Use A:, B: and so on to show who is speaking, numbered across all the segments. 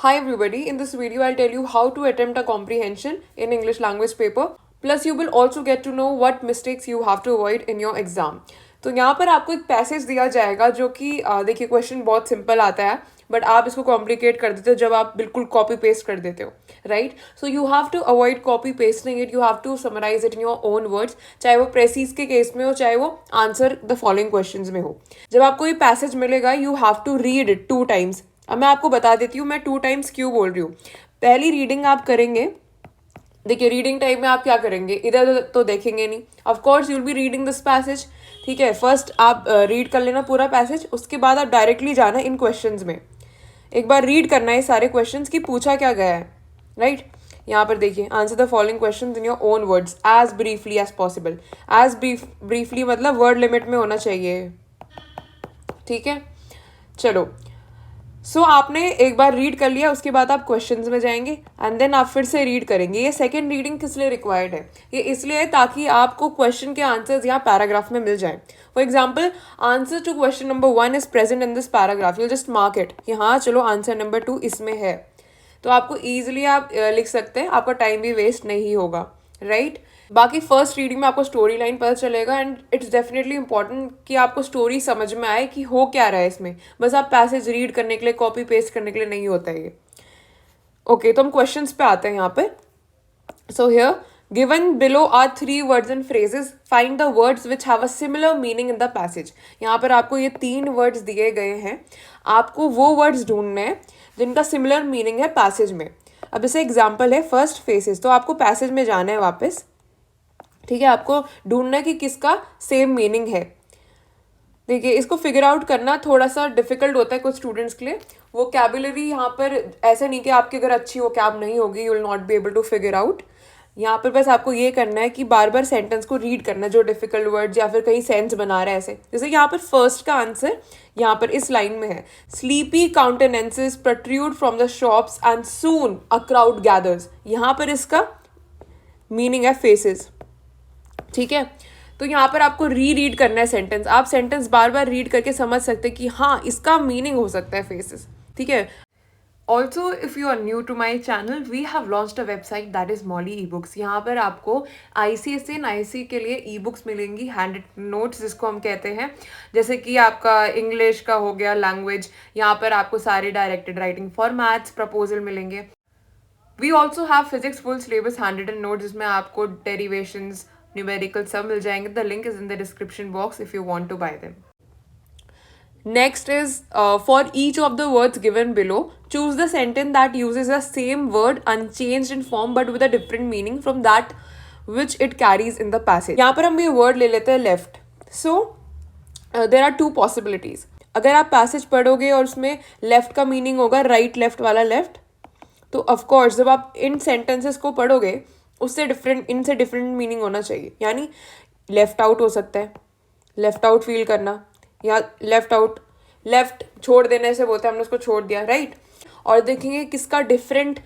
A: Hi everybody, in this video I'll tell you how to attempt a comprehension in English language paper. Plus you will also get to know what mistakes you have to avoid in your exam. तो यहाँ पर आपको एक passage दिया जाएगा जो कि देखिए क्वेश्चन बहुत सिंपल आता है बट आप इसको कॉम्प्लिकेट कर देते हो जब आप बिल्कुल कॉपी पेस्ट कर देते हो right. So you have to avoid copy pasting it, you have to summarise it in your own words, चाहे वो प्रेसिस के केस में हो चाहे वो आंसर द फॉलोइंग क्वेश्चंस में हो. जब आपको ये पैसेज मिलेगा you have to read it 2 times. अब मैं आपको बता देती हूँ मैं 2 times क्यों बोल रही हूँ. पहली रीडिंग आप करेंगे, देखिए रीडिंग टाइम में आप क्या करेंगे, इधर तो देखेंगे नहीं. Of course you will be reading this passage, ठीक है. फर्स्ट आप रीड कर लेना पूरा पैसेज, उसके बाद आप डायरेक्टली जाना इन क्वेश्चंस में. एक बार रीड करना है सारे क्वेश्चंस कि पूछा क्या गया है, राइट. यहाँ पर देखिए answer the following questions in your own words as briefly as possible. As briefly मतलब वर्ड लिमिट में होना चाहिए, ठीक है. चलो सो आपने एक बार रीड कर लिया, उसके बाद आप क्वेश्चंस में जाएंगे एंड देन आप फिर से रीड करेंगे. ये सेकंड रीडिंग किस लिए रिक्वायर्ड है, ये इसलिए है ताकि आपको क्वेश्चन के आंसर्स यहाँ पैराग्राफ में मिल जाए. For example answer to question number 1 is present in this paragraph, you just mark it कि हाँ चलो आंसर नंबर 2 इसमें है. तो आपको ईजिली आप लिख सकते हैं, आपका टाइम भी वेस्ट नहीं होगा, राइट. बाकी फर्स्ट रीडिंग में आपको स्टोरी लाइन पता चलेगा एंड इट्स डेफिनेटली इंपॉर्टेंट कि आपको स्टोरी समझ में आए कि हो क्या रहा है इसमें. बस आप पैसेज रीड करने के लिए कॉपी पेस्ट करने के लिए नहीं होता है ये. ओके तो हम क्वेश्चंस पे आते हैं यहाँ पे. So here given below are 3 words and phrases, find the words which have a similar meaning in the passage. यहाँ पर आपको ये 3 वर्ड्स दिए गए हैं, आपको वो वर्ड्स ढूंढने हैं जिनका सिमिलर मीनिंग है पैसेज में. अब जैसे एग्जाम्पल है फर्स्ट फेसेस, तो आपको पैसेज में जाना है वापस, ठीक है. आपको ढूंढना है कि किसका सेम मीनिंग है. देखिए इसको फिगर आउट करना थोड़ा सा डिफिकल्ट होता है कुछ स्टूडेंट्स के लिए. वोकैबुलरी यहाँ पर ऐसा नहीं कि आपकी अगर अच्छी वोकैब नहीं होगी you will not be able to figure out. यहाँ पर बस आपको ये करना है कि बार बार सेंटेंस को रीड करना है जो डिफिकल्ट वर्ड्स या फिर कहीं सेंस बना रहा है ऐसे. जैसे यहाँ पर फर्स्ट का आंसर यहाँ पर इस लाइन में है, sleepy countenances protrude from the shops and soon a crowd gathers. यहाँ पर इसका मीनिंग है फेसेस, ठीक है. तो यहाँ पर आपको रीड करना है सेंटेंस, आप सेंटेंस बार बार रीड करके समझ सकते हैं कि हाँ इसका मीनिंग हो सकता है फेसेस, ठीक है. Also if you are new to my channel we have launched a website that is mostly e books. यहाँ पर आपको ICSE एंड IC के लिए ई बुक्स मिलेंगी, हैंड रिटन नोट्स जिसको हम कहते हैं. जैसे कि आपका इंग्लिश का हो गया लैंग्वेज, यहाँ पर आपको सारे डायरेक्टेड राइटिंग फॉर्मैट्स प्रपोजल मिलेंगे. We also have physics full syllabus hand written notes जिसमें आपको डेरिवेशंस न्यूमेरिकल सब मिल जाएंगे. The link is in the description box if you want to buy them. Next is for each of the words given below, choose the sentence that uses the same word unchanged in form but with a different meaning from that which it carries in the passage. यहाँ पर हम ये word ले लेते हैं left. So there are 2 possibilities. अगर आप passage पढ़ोगे और उसमें left का meaning होगा right left वाला left, तो of course जब आप इन sentences को पढ़ोगे उससे डिफरेंट इनसे डिफरेंट मीनिंग होना चाहिए. यानी लेफ्ट आउट हो सकता है, लेफ्ट आउट फील करना, या लेफ्ट आउट लेफ्ट छोड़ देने से बोलते हैं हमने उसको छोड़ दिया, राइट. और देखेंगे किसका डिफरेंट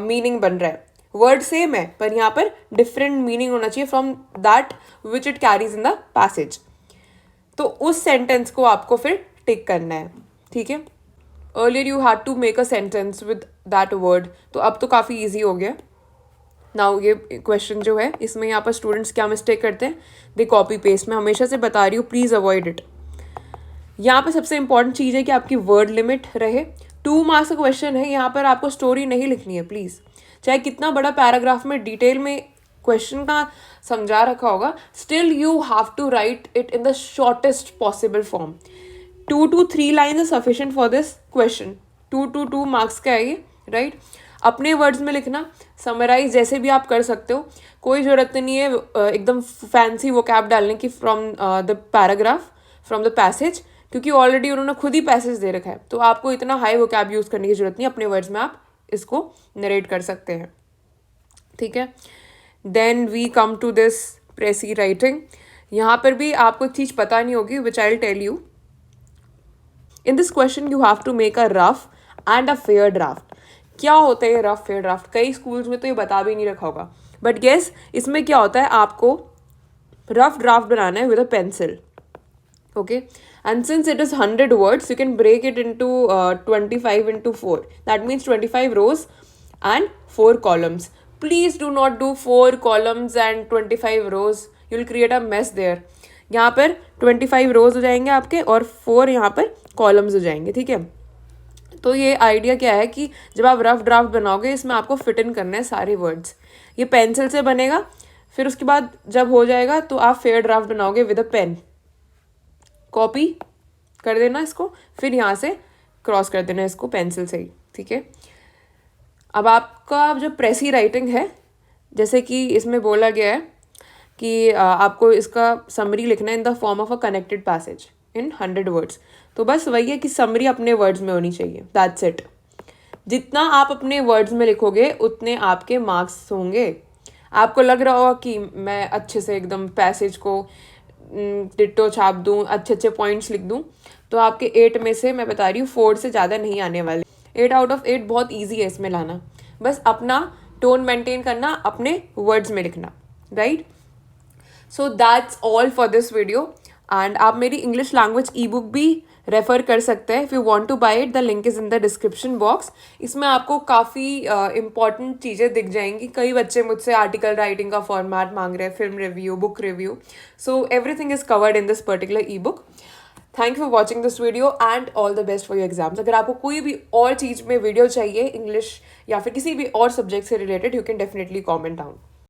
A: मीनिंग बन रहा है. वर्ड सेम है पर यहाँ पर डिफरेंट मीनिंग होना चाहिए from that which it carries in the passage. तो उस सेंटेंस को आपको फिर टिक करना है, ठीक है. Earlier you had to make a sentence with that word, तो अब तो काफ़ी ईजी हो गया. नाउ ये क्वेश्चन जो है इसमें यहाँ पर स्टूडेंट्स क्या मिस्टेक करते हैं, दे कॉपी पेस्ट. मैं हमेशा से बता रही हूँ प्लीज़ अवॉइड इट. यहाँ पे सबसे इंपॉर्टेंट चीज़ है कि आपकी वर्ड लिमिट रहे. 2 मार्क्स का क्वेश्चन है, यहाँ पर आपको स्टोरी नहीं लिखनी है प्लीज़. चाहे कितना बड़ा पैराग्राफ में डिटेल में क्वेश्चन का समझा रखा होगा, still you have to write it in the shortest possible form. 2 to 3 lines are sufficient for this question. 2 to 2 marks का है ये, राइट. अपने वर्ड्स में लिखना, समराइज जैसे भी आप कर सकते हो, कोई ज़रूरत नहीं है एकदम फैंसी वोकैब डालने की from the paragraph from the passage, क्योंकि ऑलरेडी उन्होंने खुद ही पैसेज दे रखा है. तो आपको इतना हाई वोकैब यूज़ करने की ज़रूरत नहीं, अपने वर्ड्स में आप इसको नरेट कर सकते हैं, ठीक है. Then we come to this precis writing. यहाँ पर भी आपको एक चीज़ पता नहीं होगी which I will tell you. In this question you have to make a rough and a fair draft. क्या होता है ये रफ फेयर ड्राफ्ट, कई स्कूल्स में तो ये बता भी नहीं रखा होगा, बट गेस इसमें क्या होता है, आपको रफ ड्राफ्ट बनाना है with a pencil, okay. And since it is 100 words, you can break it into 25 into 4. That means 25 rows and 4 columns. Please do not do 4 columns and 25 rows. You'll create a mess there. यहाँ पर 25 रोज हो जाएंगे आपके और 4 यहाँ पर columns हो जाएंगे, ठीक है. तो ये आइडिया क्या है कि जब आप रफ ड्राफ्ट बनाओगे इसमें आपको फिट इन करना है सारे वर्ड्स. ये पेंसिल से बनेगा. फिर उसके बाद जब हो जाएगा तो आप फेयर ड्राफ्ट बनाओगे विद अ पेन. कॉपी कर देना इसको, फिर यहाँ से क्रॉस कर देना इसको पेंसिल से ही, ठीक है. अब आपका जो प्रेसी राइटिंग है, जैसे कि इसमें बोला गया है कि आपको इसका समरी लिखना है in the form of a connected passage in 100 words. तो बस वही है कि समरी अपने वर्ड्स में होनी चाहिए. That's it. जितना आप अपने वर्ड्स में लिखोगे उतने आपके मार्क्स होंगे. आपको लग रहा होगा कि मैं अच्छे से एकदम पैसेज को डिट्टो छाप दूँ, अच्छे अच्छे पॉइंट्स लिख दूँ, तो आपके 8 में से मैं बता रही हूँ 4 से ज़्यादा नहीं आने वाले. 8 आउट ऑफ 8 बहुत ईजी है इसमें लाना. बस अपना टोन मेंटेन करना, अपने वर्ड्स में लिखना, right. So that's all for this video. And आप मेरी इंग्लिश लैंग्वेज ई बुक भी रेफ़र कर सकते हैं. If you want to buy it, the link is in the description box. इसमें आपको काफ़ी इंपॉर्टेंट चीज़ें दिख जाएंगी. कई बच्चे मुझसे आर्टिकल राइटिंग का फॉर्मेट मांग रहे हैं, film review, book review. So everything is covered in this particular E book. Thank you for watching this video and all the best for your exams. अगर आपको कोई भी और चीज़ में वीडियो चाहिए इंग्लिश या फिर किसी भी और सब्जेक्ट से related, you can definitely comment down.